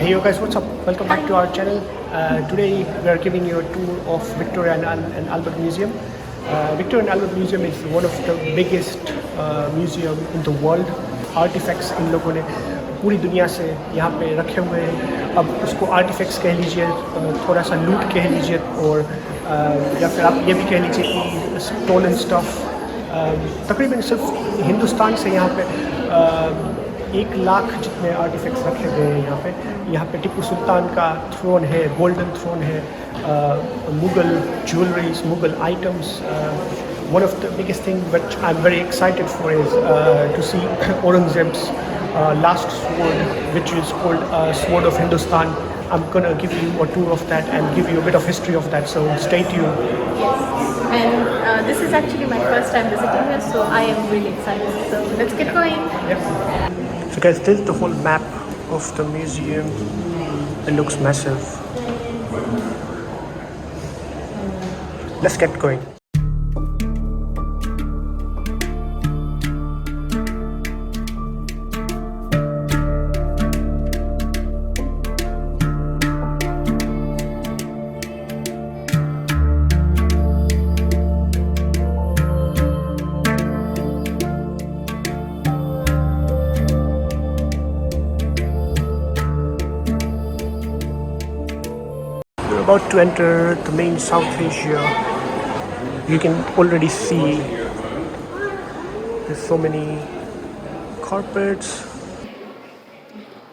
Hey yo guys, what's up? Welcome back to our channel. Today we are giving you a tour of Victoria and Albert Museum. Victoria and Albert Museum is one of the biggest museum in the world. Artifacts इन लोगों ने पूरी दुनिया से यहाँ पे रखे हुए हैं. अब उसको artifacts कह लीजिए, थोड़ा सा loot कह लीजिए, और या फिर आप ये भी कह लीजिए कि stolen stuff. तकरीबन सिर्फ हिंदुस्तान से यहाँ पे 1 लाख जितने आर्टिफैक्ट्स रखे गए हैं यहाँ पे टिप्पू सुल्तान का थ्रोन है, गोल्डन थ्रोन है, Mughal jewelleries, Mughal items. One of the biggest thing which I'm very excited for is to see Aurangzeb's last sword, which is called Sword of Hindustan. I'm gonna give you a tour of that and give you a bit of history of that, so stay tuned. Yes, and this is actually my first time visiting here, so I am really excited. So let's get going. Yep. So guys, this is the whole map of the museum. It looks massive. Let's get going. We're about to enter the main South Asia. You can already see there's so many carpets.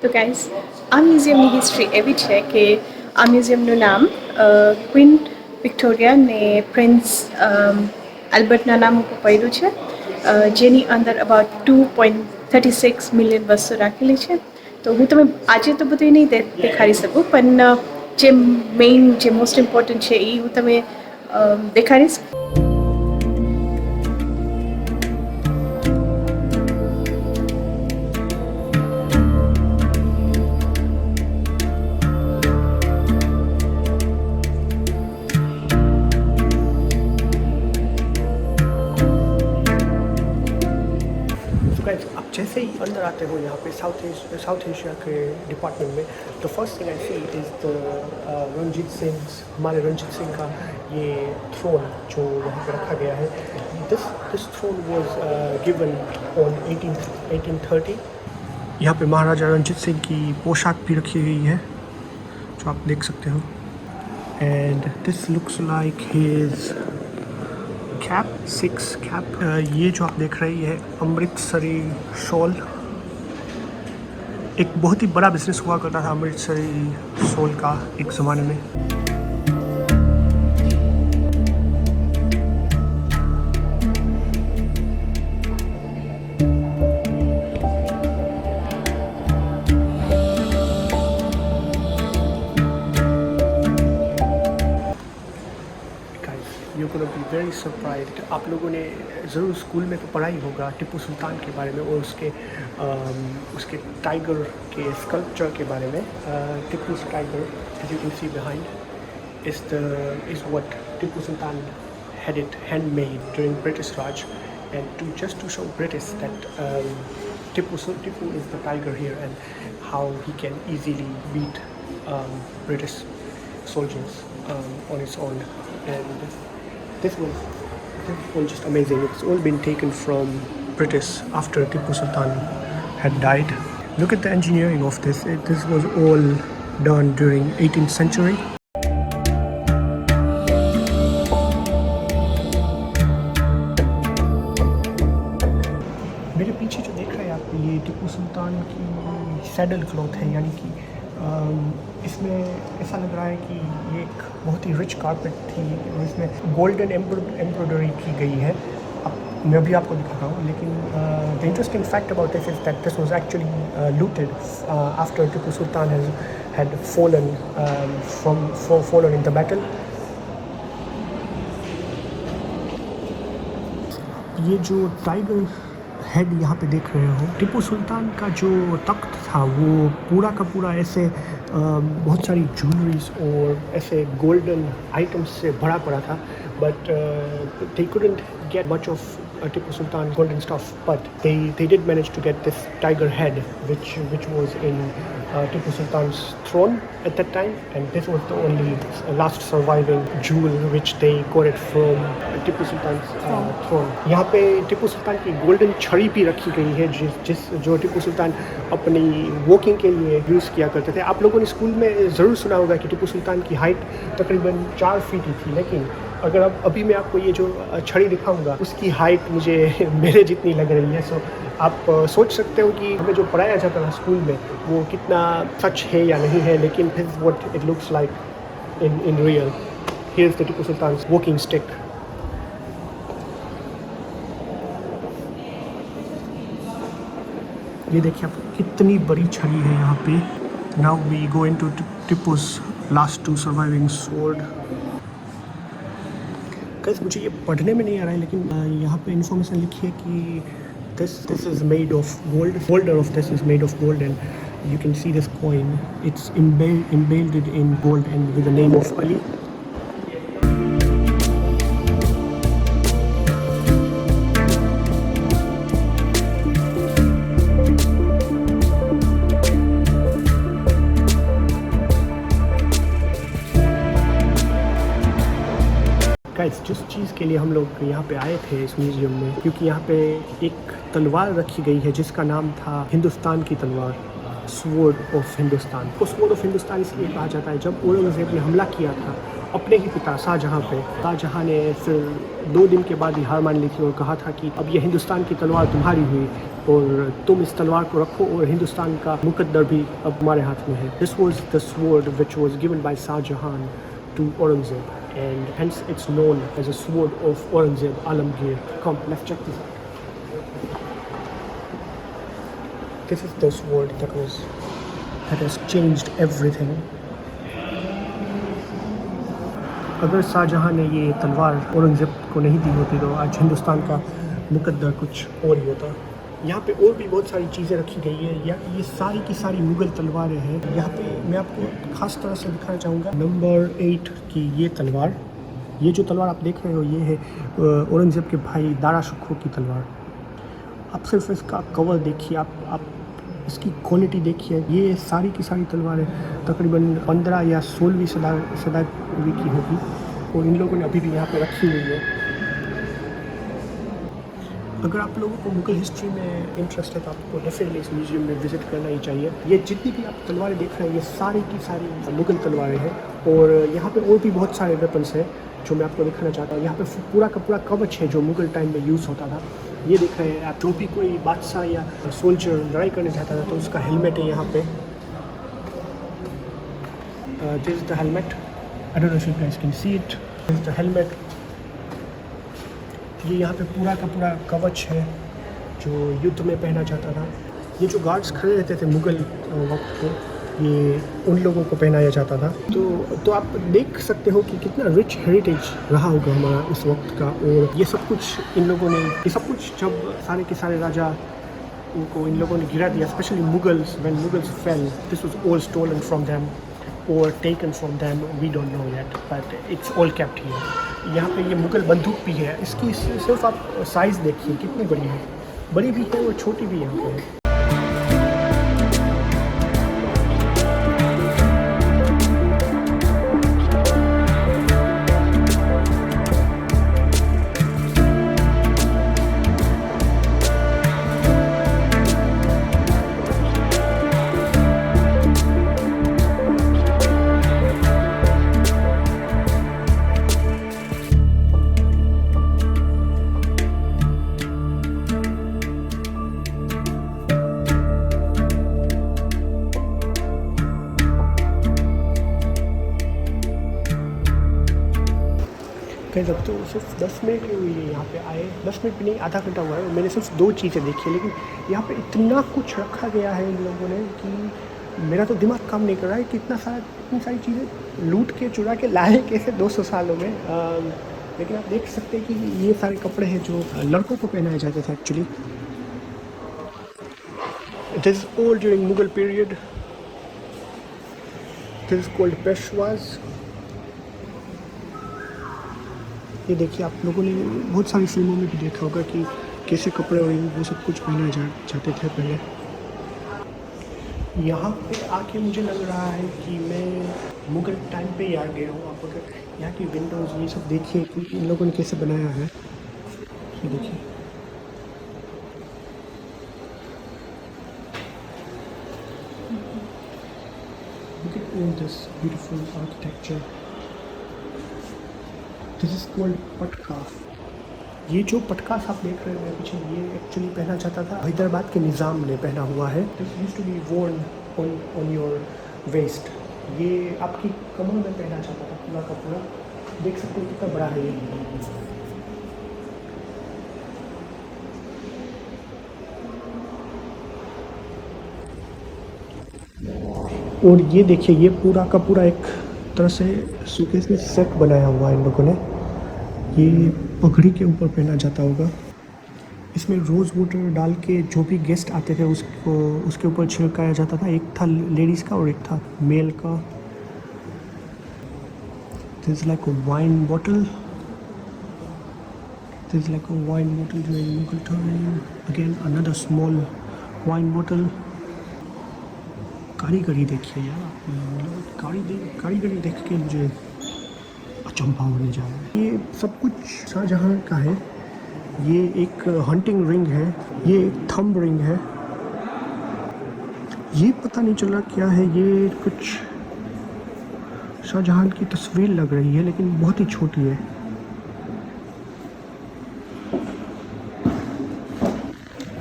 તો guys, આ મ્યુઝિયમની history એવી છે કે આ મ્યુઝિયમનું નામ queen Victoria ને prince આલ્બર્ટના નામ ઉપર પડ્યું છે, જેની અંદર અબાઉટ 2.36 મિલિયન વસ્તુ રાખેલી છે. તો હું તમે આજે તો બધું નહીં દેખાડી શકું, પણ જે મેઇન જે મોસ્ટ ઇમ્પોર્ટન્ટ છે એ હું તમે દેખાડીશ. आप जैसे ही अंदर आते हो यहाँ पे साउथ एशिया के डिपार्टमेंट में, the first thing I see is the हमारे रंजीत सिंह का ये थ्रोन जो यहाँ पे रखा गया है. This throne was given on 1830. यहाँ पे महाराजा रंजीत सिंह की पोशाक भी रखी गई है जो आप देख सकते हो. And this looks like his cap, 6 cap. ये जो आप देख रहे हैं अमृतसरी शॉल. एक बहुत ही बड़ा बिजनेस हुआ करता था अमृतसरी शॉल का एक ज़माने में. You're gonna be very surprised. आप लोगों ने ज़रूर स्कूल में तो पढ़ा ही होगा टिप्पू सुल्तान के बारे में और उसके टाइगर के स्कल्पचर के बारे में. टिप्पू's tiger, as you can see behind, is what Tippu Sultan had it handmade during British Raj, and to show British that Tippu is the tiger here and how he can easily beat British soldiers on his own. And this was just amazing. It's all been taken from British after Tippu Sultan had died. Look at the engineering of this. This was all done during 18th century. मेरे पीछे जो देख रहे हैं आप, ये टिप्पू सुल्तान की saddle cloth है, यानी कि इसमें ऐसा लग रहा है कि ये एक बहुत ही रिच कारपेट थी और इसमें गोल्डन एम्ब्रॉयडरी की गई है. अब मैं भी आपको दिखा रहा हूँ, लेकिन the interesting fact about this is that this was actually looted after Tipu Sultan had fallen in the battle. ये जो टाइगर हेड यहाँ पे देख रहे हो, टिप्पू सुल्तान का जो तख्त था वो पूरा का पूरा ऐसे बहुत सारी ज्वेलरीज और ऐसे गोल्डन आइटम्स से भरा पड़ा था. But they couldn't get much of Tipu Sultan golden stuff, but they did manage to get this tiger head, which was in Tipu Sultan's throne at that time, and this was the only last surviving jewel which they got it from Tipu Sultan's throne. यहाँ पे टिप्पू सुल्तान की golden छड़ी भी रखी गई है जो टिप्पू सुल्तान अपनी वॉकिंग के लिए यूज़ किया करते थे। आप लोगों ने स्कूल में ज़रूर सुना होगा कि टिप्पू सुल्तान की हाइट तकरीबन 4 फीट ही थी, लेकिन अगर अभी मैं आपको ये जो छड़ी दिखाऊंगा उसकी हाइट मुझे मेरे जितनी लग रही है। सो आप सोच सकते हो कि हमें जो पढ़ाया जाता था स्कूल में वो कितना सच है या नहीं है, लेकिन this is what it looks like in real. Here is the Tipu Sultan's walking stick. ये देखिए आप कितनी बड़ी छड़ी है यहाँ पे। Now we go into Tipu's last 2 surviving sword. Guys मुझे ये पढ़ने में नहीं आ रहा है, लेकिन यहाँ पे इन्फॉर्मेशन लिखी है कि this is made of gold. The holder of this is made of gold, and you can see this coin. It's embedded in gold and with the name of Ali. Guys जिस चीज़ के लिए हम लोग यहाँ पे आए थे इस म्यूज़ियम में, क्योंकि यहाँ पे एक तलवार रखी गई है जिसका नाम था हिंदुस्तान की तलवार, स्वॉर्ड ऑफ हिंदुस्तान। को स्वॉर्ड ऑफ हिंदुस्तान इसलिए कहा जाता है, जब औरंगज़ेब ने हमला किया था अपने ही पिता शाहजहाँ पे, शाहजहाँ ने फिर 2 दिन के बाद ही हार मान ली थी और कहा था कि अब ये हिंदुस्तान की तलवार तुम्हारी हुई और तुम इस तलवार को रखो और हिंदुस्तान का मुकद्दर भी अब तुम्हारे हाथ में है। This was the sword which was given by Shah Jahan to Aurangzeb, and hence it's known as a sword of Aurangzeb Alamgir. Come, let's check this out. This is the sword that has changed everything. अगर शाहजहाँ ने ये तलवार औरंगज़ेब को नहीं दी होती तो आज हिंदुस्तान का मुकद्दर कुछ और ही होता। यहाँ पे और भी बहुत सारी चीज़ें रखी गई है। ये सारी की सारी मुग़ल तलवारें हैं। यहाँ पे मैं आपको ख़ास तरह से दिखाना चाहूँगा नंबर 8 की ये तलवार। ये जो तलवार आप देख रहे हो ये है औरंगज़ेब के भाई दारा शिकोह की तलवार। आप सिर्फ इसका कवर देखिए, आप इसकी क्वालिटी देखिए। ये सारी की सारी तलवारें तकरीबन 15 या 16वीं सदी की होगी और इन लोगों ने अभी भी यहाँ पे रखी हुई है। अगर आप लोगों को मुग़ल हिस्ट्री में इंटरेस्ट है तो आपको डेफिनेटली इस म्यूज़ियम में विज़िट करना ही चाहिए। ये जितनी भी आप तलवारें देख रहे हैं ये सारी की सारी मुग़ल तलवारें हैं और यहाँ पे और भी बहुत सारे वेपन्स हैं जो मैं आपको दिखाना चाहता हूँ। यहाँ पे पूरा का पूरा कवच है जो मुग़ल टाइम में यूज़ होता था। ये देख रहे हैं आप, जो भी कोई बादशाह या सोल्जर लड़ाई करने जाता था तो उसका हेलमेट है यहाँ पे। This is the helmet. I don't know if you guys can see it. This is the helmet. ये यहाँ पे पूरा का पूरा कवच है जो युद्ध में पहना जाता था। ये जो गार्ड्स खड़े रहते थे मुग़ल वक्त पे, ये उन लोगों को पहनाया जाता था। तो आप देख सकते हो कि कितना रिच हेरिटेज रहा होगा हमारा इस वक्त का। और ये सब कुछ इन लोगों ने, ये सब कुछ जब सारे के सारे राजा उनको इन लोगों ने गिरा दिया, specially Mughals, when Mughals fell, this was all stolen from them or taken from them, we don't know yet, but it's all kept here. यहाँ पे ये मुग़ल बंदूक भी है। इसकी सिर्फ आप साइज़ देखिए कितनी बड़ी है, बड़ी भी है और छोटी भी यहाँ पे है। कहीं जब तो सिर्फ 10 मिनट ही हुई है यहाँ पे आए, 10 मिनट भी नहीं, आधा घंटा हुआ है और मैंने सिर्फ 2 चीज़ें देखी है, लेकिन यहाँ पे इतना कुछ रखा गया है इन लोगों ने कि मेरा तो दिमाग काम नहीं कर रहा है कि इतनी सारी चीज़ें लूट के चुरा के लाए कैसे 200 सालों में। लेकिन आप देख सकते हैं कि ये सारे कपड़े हैं जो लड़कों को पहनाए जाते थे actually. It is all during Mughal period. This is called peshwaz. ये देखिए आप लोगों ने बहुत सारी फिल्मों में भी देखा होगा कि कैसे कपड़े और वो सब कुछ पहने जाते थे पहले। यहाँ पे आके मुझे लग रहा है कि मैं मुगल टाइम पे ही आ गया हूँ। आप अगर यहाँ की विंडोज़ ये सब देखिए कि इन लोगों ने कैसे बनाया है, ये देखिए। Look at all this beautiful architecture. This is called पटका। ये जो पटकास आप देख रहे हैं मेरे पीछे, ये एक्चुअली पहना जाता था, हैदराबाद के निज़ाम ने पहना हुआ है। This used to be worn on your waist। ये आपकी कमर में पहना जाता था पूरा का पूरा। देख सकते हो कितना बड़ा है ये। और ये देखिए, ये पूरा का पूरा एक तरह से सूटकेस में सेट बनाया हुआ है इन लोगों ने। ये पगड़ी के ऊपर पहना जाता होगा। इसमें रोज़ वाटर डाल के जो भी गेस्ट आते थे उसको उसके ऊपर छिड़काया जाता था। एक था लेडीज़ का और एक था मेल का। This is like a wine bottle. This is like a wine bottle जो है Mughal time. Again another small wine bottle. कारीगरी देखिए यार, कारीगरी देख के मुझे अचंभा होने जा रहा है। ये सब कुछ शाहजहाँ का है। ये एक हंटिंग रिंग है, ये एक थंब रिंग है। ये पता नहीं चल रहा क्या है, ये कुछ शाहजहां की तस्वीर लग रही है लेकिन बहुत ही छोटी है।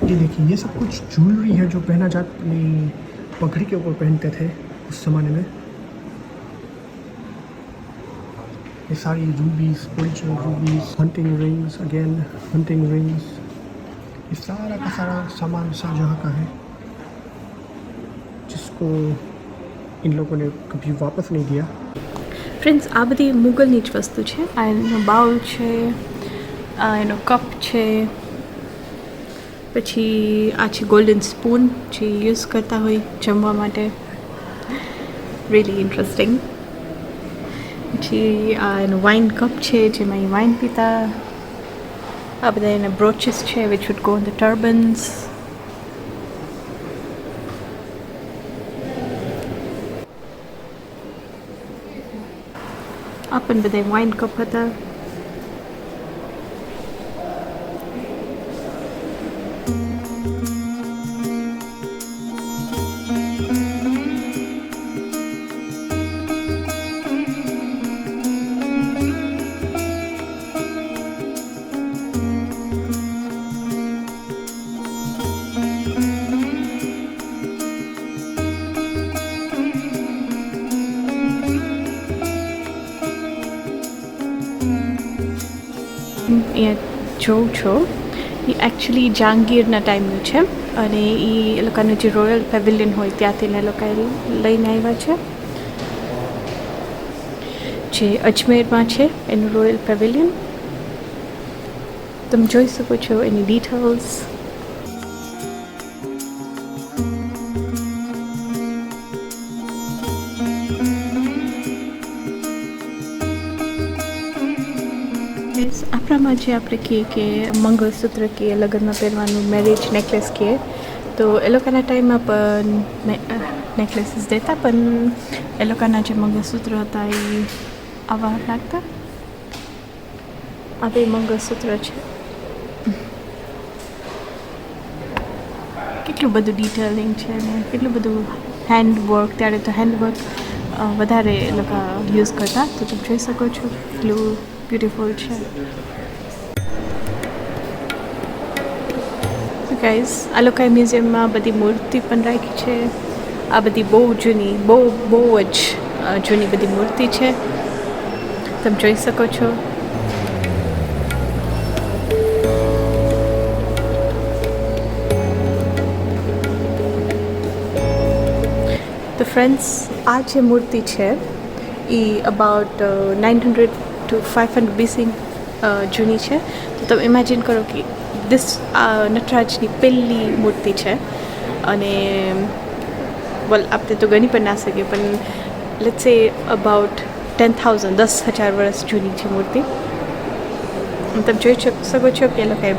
ये देखिए, ये सब कुछ ज्वेलरी है जो पहना जाता, पगड़ी के ऊपर पहनते थे उस ज़माने में। ये सारी रूबीज, original रूबीज, hunting rings, again hunting rings. ये सारा का सारा सामान शाहजहाँ का है जिसको इन लोगों ने कभी वापस नहीं दिया। ફ્રેન્ડ્સ, આ બધી મુગલની જ વસ્તુ છે. આ એનો બાઉલ છે, આ એનો કપ છે, પછી આ છે ગોલ્ડન સ્પૂન જે યુઝ કરતા હોય જમવા માટે. Really interesting. પછી આ એનો વાઇન કપ છે જેમાં એ વાઇન પીતા. આ બધા એના બ્રોચીસ છે which would go in the turbans. આ પણ બધા વાઇન કપ હતા. અહીંયા જોઉં છો એ એકચ્યુઅલી જહાંગીરના ટાઈમનું છે અને એ લોકોનું જે રોયલ પેવિલિયન હોય ત્યાંથી એ લોકોએ લઈને આવ્યા છે જે અજમેરમાં છે એનું રોયલ પેવિલિયન. તમે જોઈ શકો છો એની ડિટેલ્સ. આપણામાં જે આપણે કહીએ કે મંગળસૂત્ર કહીએ, લગ્નમાં પહેરવાનું મેરેજ નેકલેસ કહીએ, તો એ લોકોના ટાઈમમાં પણ નેકલેસીસ દેતા, પણ એ લોકોના જે મંગળસૂત્ર હતા એ આવા લાગતા. આ બે મંગળસૂત્ર છે. કેટલું બધું ડિટેલિંગ છે ને કેટલું બધું હેન્ડવર્ક. ત્યારે તો હેન્ડવર્ક વધારે એ લોકો યુઝ કરતા. તો તમે જોઈ શકો છો કેટલું બ્યુટીફુલ છે. ગાઈઝ, આ લોકોએ મ્યુઝિયમમાં બધી મૂર્તિ પણ રાખી છે. આ બધી બહુ જૂની, બહુ જ જૂની બધી મૂર્તિ છે. તમે જોઈ શકો છો. તો ફ્રેન્ડ્સ, આ જે મૂર્તિ છે એ અબાઉટ 900 to 500 BC જૂની છે. તો તમે ઇમેજિન કરો કે દિસ નટરાજની પહેલી મૂર્તિ છે અને વેલ આપણે તો ગણી પણ ના શકીએ, પણ લેટ્સ સે અબાઉટ 10,000 વર્ષ જૂની છે મૂર્તિ. મતલબ જોઈ શકો છો કે એ લોકોએ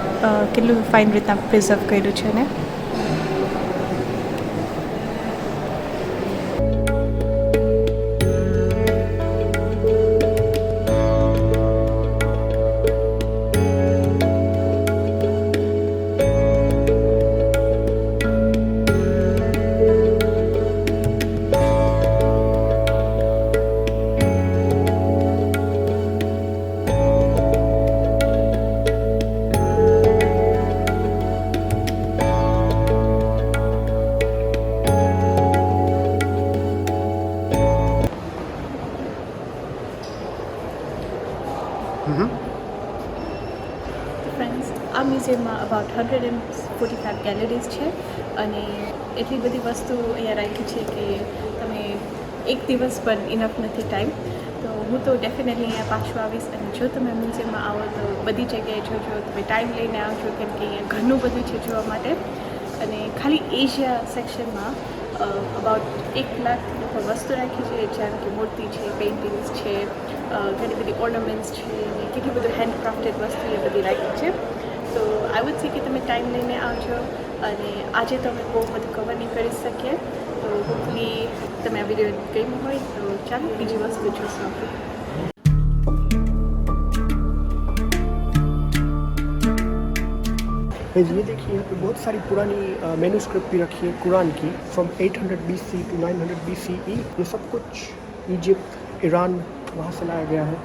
કેટલું ફાઇન રીતના પ્રિઝર્વ કર્યું છે ને. ફ્રેન્ડ્સ, આ મ્યુઝિયમમાં અબાઉટ 145 ગેલેરીઝ છે અને એટલી બધી વસ્તુ અહીંયા રાખી છે કે તમે એક દિવસ પણ ઇનફ નથી ટાઈમ. તો હું તો ડેફિનેટલી અહીંયા પાછું આવીશ અને જો તમે મ્યુઝિયમમાં આવો તો બધી જગ્યાએ જોજો, તમે ટાઈમ લઈને આવજો કેમ કે અહીંયા ઘણું બધું છે જોવા માટે. અને ખાલી એશિયા સેક્શનમાં અબાઉટ 1 લાખ વસ્તુ રાખી છે, જેમ કે મૂર્તિ છે, પેઇન્ટિંગ્સ છે, ઘણી બધી ઓર્નામેન્ટ્સ છે અને કેટલી બધું હેન્ડક્રાફ્ટેડ વસ્તુ એ બધી રાખી છે. તો આઈ વુડ સી કે તમે ટાઈમ લઈને આવજો અને આજે તો અમે બહુ બધું કવર નહીં કરી શકીએ, તો હોપફુલી તમે આ વિડીયો ગમ્યું હોય તો ચાલો બીજી વસ્તુ જોશું. ये देखिए यहाँ पे बहुत सारी पुरानी मैन्युस्क्रिप्ट भी रखी है कुरान की फ्रॉम 800 BC to 900 BCE. ये सब कुछ इजिप्ट, ईरान, वहाँ से लाया गया है.